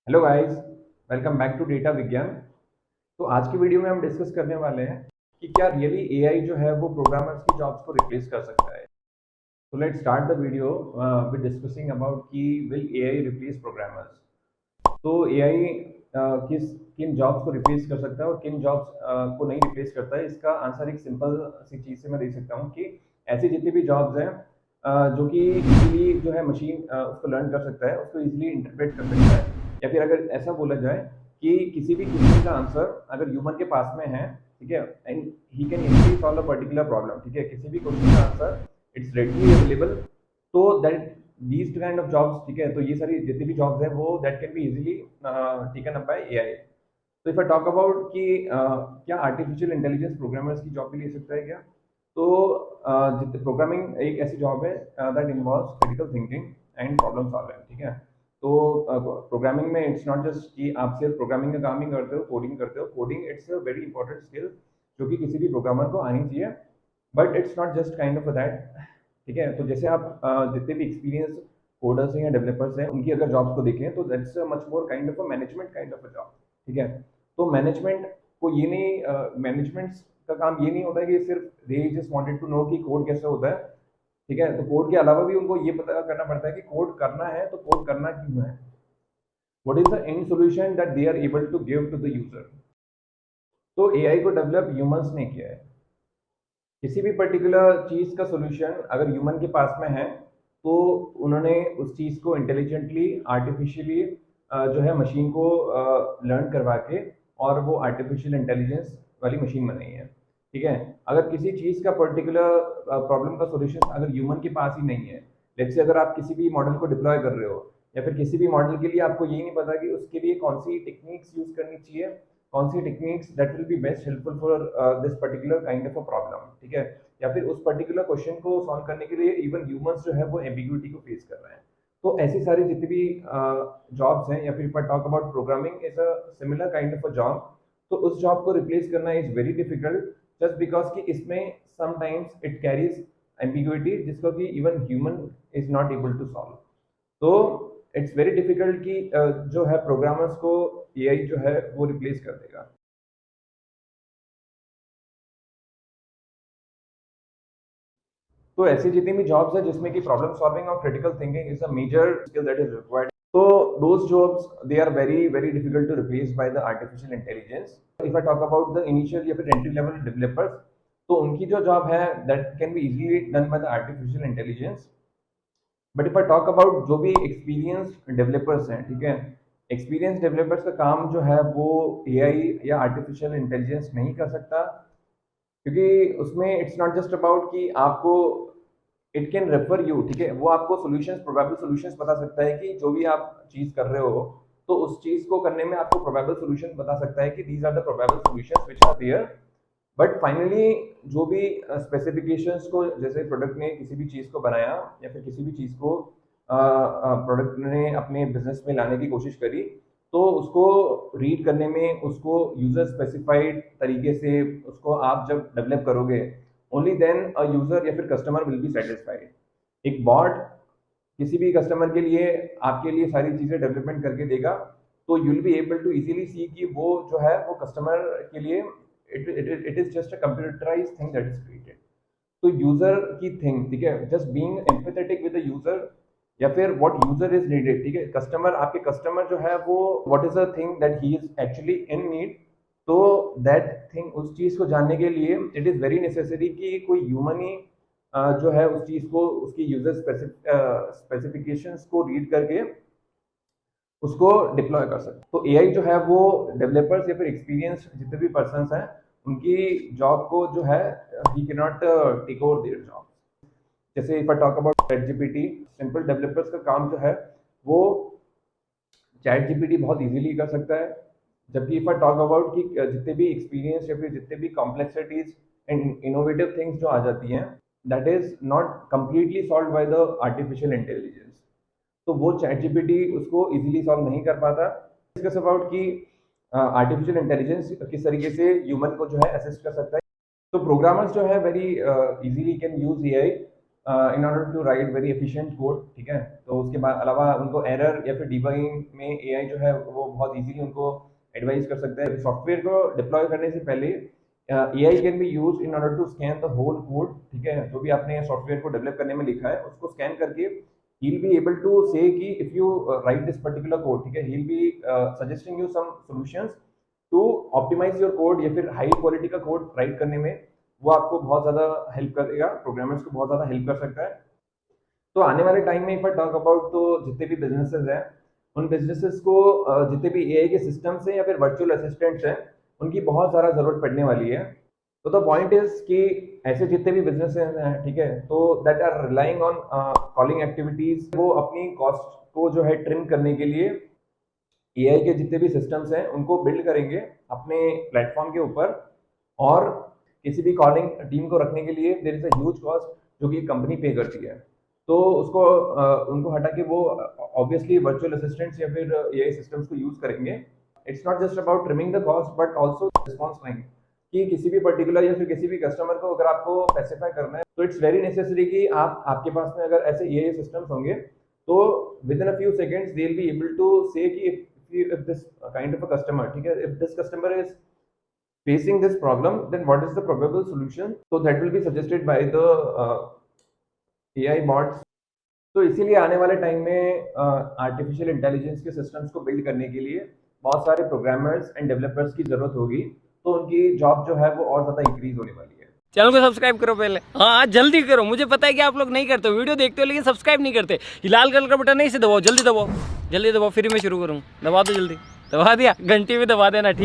Hello guys, welcome back to data विज्ञान। तो आज की वीडियो में हम डिस्कस करने वाले हैं कि क्या रियली एआई जो है वो प्रोग्रामर्स की जॉब्स को रिप्लेस कर सकता है। तो let's start the video with discussing about कि विल एआई रिप्लेस प्रोग्रामर्स। तो एआई किस किन जॉब्स को रिप्लेस कर सकता है और किन जॉब्स को नहीं रिप्लेस करता है, इसका आंसर एक सिंपल सी चीज़ से मैं दे सकता हूँ कि ऐसी जितनी भी जॉब्स हैं जो कि इजीली जो है मशीन उसको लर्न कर सकता है, उसको इजीली इंटरप्रेट कर सकता है। या फिर अगर ऐसा बोला जाए कि किसी भी क्वेश्चन का आंसर अगर ह्यूमन के पास में है, ठीक है, and he can easily solve a particular problem, ठीक है, किसी भी क्वेश्चन का आंसर इट्स रेडली अवेलेबल। तो that these kind of jobs, ठीक है, तो ये सारी जितनी भी जॉब्स हैं वो that can be easily taken up by AI. तो इफ आई टॉक अबाउट कि क्या आर्टिफिशियल इंटेलिजेंस प्रोग्रामर्स की जॉब भी ले सकता है क्या, तो प्रोग्रामिंग एक ऐसी जॉब है that involves critical thinking and problem solving, ठीक है। तो प्रोग्रामिंग में इट्स नॉट जस्ट कि आप सिर्फ प्रोग्रामिंग का काम ही करते हो, कोडिंग करते हो। Coding it's a very important skill जो कि किसी भी प्रोग्रामर को आनी चाहिए, but it's not just kind of that, ठीक है। तो जैसे आप जितने भी एक्सपीरियंस कोडर्स हैं या डेवलपर्स हैं उनकी अगर जॉब्स को देखें तो that's much more kind of a management kind of a job, ठीक है। तो मैनेजमेंट को ये नहीं, मैनेजमेंट का काम ये नहीं होता है कि सिर्फ they just wanted to know कि कोड कैसे होता है, ठीक है। तो कोड के अलावा भी उनको ये पता करना पड़ता है कि कोड करना है तो कोड करना क्यों है, what is the end solution that they are able to give to the user. तो एआई को डेवलप ह्यूमंस ने किया है। किसी भी पर्टिकुलर चीज़ का सॉल्यूशन अगर ह्यूमन के पास में है तो उन्होंने उस चीज़ को इंटेलिजेंटली आर्टिफिशियली जो है मशीन को लर्न करवा के और वो आर्टिफिशियल इंटेलिजेंस वाली मशीन बनाई है, ठीक है। अगर किसी चीज़ का पर्टिकुलर प्रॉब्लम का सॉल्यूशन अगर ह्यूमन के पास ही नहीं है, लेट्स से अगर आप किसी भी मॉडल को डिप्लॉय कर रहे हो या फिर किसी भी मॉडल के लिए आपको यही नहीं पता कि उसके लिए कौन सी टेक्निक्स यूज करनी चाहिए, कौन सी techniques that will be best helpful for this particular kind of a problem, ठीक है। या फिर उस पर्टिकुलर क्वेश्चन को सॉल्व करने के लिए इवन ह्यूमंस जो है वो एम्बिग्यूटी को फेस कर रहे हैं। तो ऐसी सारी जितनी भी जॉब्स हैं, या फिर पर talk about programming is a similar kind of a job, तो उस जॉब को रिप्लेस करना is very difficult just because कि इसमें समटाइम्स इट कैरीज एम्बिग्यूटी जिसको कि even human is not able to solve. तो इट्स वेरी डिफिकल्ट कि जो है प्रोग्रामर्स को एआई जो है वो रिप्लेस कर देगा। तो ऐसी जितनी भी जॉब्स है जिसमें कि प्रॉब्लम सॉल्विंग और critical thinking is a major skill that is required, तो those jobs they are very very difficult to replace by the artificial intelligence. If I talk about the initial या फिर entry level developers, तो उनकी जो job है that can be easily done by the artificial intelligence. But if I talk about जो भी experience developers हैं, ठीक है, एक्सपीरियंस डेवलपर्स का काम जो है वो एआई या आर्टिफिशियल इंटेलिजेंस नहीं कर सकता, क्योंकि उसमें इट्स नॉट जस्ट अबाउट कि आपको इट कैन रेफर यू, ठीक है, वो आपको सॉल्यूशंस, प्रोबेबल सॉल्यूशंस बता सकता है कि जो भी आप चीज कर रहे हो तो उस चीज को करने में आपको प्रोबेबल सॉल्यूशंस बता सकता है कि these are the probable solutions which are there. But finally जो भी स्पेसिफिकेशंस को, जैसे प्रोडक्ट ने किसी भी चीज़ को बनाया या फिर किसी भी चीज़ को प्रोडक्ट ने अपने बिजनेस में लाने की कोशिश करी, तो उसको रीड करने में, उसको यूजर स्पेसिफाइड तरीके से उसको आप जब डेवलप करोगे, ओनली देन अ यूजर या फिर कस्टमर विल बी सेटिस्फाइड। एक बॉट किसी भी कस्टमर के लिए आपके लिए सारी चीज़ें डेवलपमेंट करके देगा, तो you will be able to easily see कि वो जो है वो कस्टमर के लिए it is just a computerize thing that is created. तो यूजर की थिंग, ठीक है, just being empathetic with the user या फिर व्हाट यूजर इज नीडेड, ठीक है, कस्टमर, आपके कस्टमर जो है वो what is the thing that he is actually in need, तो दैट थिंग, उस चीज को जानने के लिए इट इज वेरी नेसेसरी कि कोई ह्यूमन ही जो है उस चीज को, उसकी यूजर स्पेसिफिकेशंस को रीड करके उसको डिप्लॉय कर सकते। तो एआई जो है वो डेवलपर्स या फिर एक्सपीरियंस जितने भी पर्सन हैं उनकी जॉब को जो है he can not take over their job. जैसे if I talk about chat GPT, simple developers का काम जो है वो चैट जीपीटी बहुत इजीली कर सकता है। जबकि इफ आई टॉक अबाउट कि जितने भी एक्सपीरियंस या फिर जितने भी कॉम्प्लेक्सिटीज एंड इनोवेटिव थिंग्स जो आ जाती हैं, that is not completely solve by the artificial intelligence, तो वो चैट जीपीटी उसको इजीली सॉल्व नहीं कर पाता। डिस्कस अबाउट कि आर्टिफिशियल इंटेलिजेंस किस तरीके से ह्यूमन को जो है असिस्ट कर सकता है। तो प्रोग्रामर्स जो है very easily can use AI in order to write very efficient code, ठीक है। तो उसके बाद अलावा उनको एरर या फिर डिबगिंग में एआई जो है वो बहुत इजीली उनको एडवाइस कर सकता है। सॉफ्टवेयर को डिप्लॉय करने से पहले AI can be use in order to scan the whole code, ठीक है। जो भी आपने सॉफ्टवेयर को डेवलप करने में लिखा है उसको स्कैन करके he'll be able to say कि if you write this particular code, ठीक है, he'll be suggesting you some solutions to optimize your code या फिर हाई क्वालिटी का कोड राइट करने में वो आपको बहुत ज़्यादा हेल्प करेगा, प्रोग्रामर्स को बहुत ज़्यादा हेल्प कर सकता है। तो आने वाले टाइम में इफ आई टॉक अबाउट, तो जितने भी बिजनेसेस हैं उन बिजनेसेस को जितने भी एआई के सिस्टम्स हैं या फिर वर्चुअल असिस्टेंट्स हैं उनकी बहुत ज़्यादा ज़रूरत पड़ने वाली है। तो द पॉइंट इज कि ऐसे जितने भी बिजनेसेस हैं, ठीक है, तो that are relying on calling activities, वो अपनी कॉस्ट को जो है ट्रिम करने के लिए एआई के जितने भी सिस्टम्स हैं उनको बिल्ड करेंगे अपने प्लेटफॉर्म के ऊपर, और किसी भी कॉलिंग टीम को रखने के लिए there is a huge cost जो कि कंपनी पे करती है। तो उसको उनको हटा के वो ऑब्वियसली वर्चुअल असिस्टेंट्स या फिर एआई सिस्टम्स को यूज करेंगे। It's not just about trimming the cost but also response time, कि किसी भी पर्टिकुलर या फिर किसी भी कस्टमर को अगर आपको स्पेसिफाई करना है तो इट्स वेरी नेसेसरी कि आपके पास में अगर ऐसे एआई सिस्टम्स होंगे तो within a few seconds they will be able to say कि if this kind of a customer, ठीक है, if this customer is facing this problem then what is the probable solution, so that will be suggested by the AI bots। तो इसीलिए आने वाले time में artificial intelligence के systems को build करने के लिए बहुत सारे प्रोग्रामर्स एंड डेवलपर्स की जरूरत होगी, तो उनकी जॉब जो है वो और ज़्यादा इंक्रीज होने वाली है। चैनल को सब्सक्राइब करो पहले, हाँ जल्दी करो, मुझे पता है कि आप लोग नहीं करते हो, वीडियो देखते हो लेकिन सब्सक्राइब नहीं करते। ये लाल कलर का बटन नहीं से दबाओ, जल्दी दबाओ, जल्दी दबाओ, फिर मैं शुरू करूँ, दबा दो जल्दी, दबा दिया, घंटी में दबा देना, ठीक।